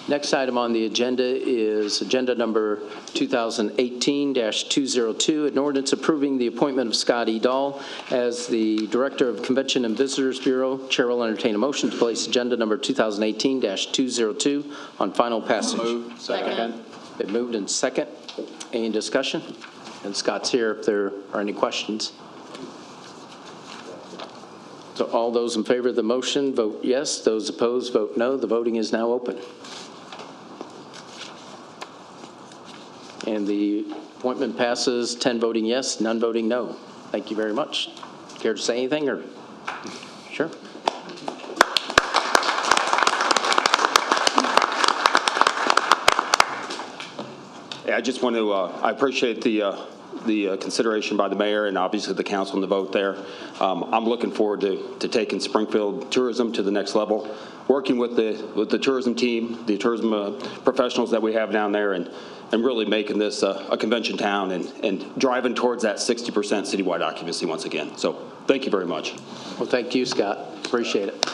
Next item on the agenda is agenda number 2018-202, an ordinance approving the appointment of Scott E. Dahl as the Director of Convention and Visitors Bureau. Chair will entertain a motion to place agenda number 2018-202 on final passage. Move. Second. Been moved and second. Any discussion? And Scott's here if there are any questions. So all those in favor of the motion, vote yes. Those opposed, vote no. The voting is now open. And the appointment passes, 10 voting yes, none voting no. Thank you very much. Care to say anything? Or sure. Yeah, I just want to, I appreciate the consideration by the mayor and obviously the council and the vote there. I'm looking forward to taking Springfield tourism to the next level, working with the tourism team, the tourism professionals that we have down there, and really making this a convention town and driving towards that 60% citywide occupancy once again. So thank you very much. Well, thank you, Scott. Appreciate it.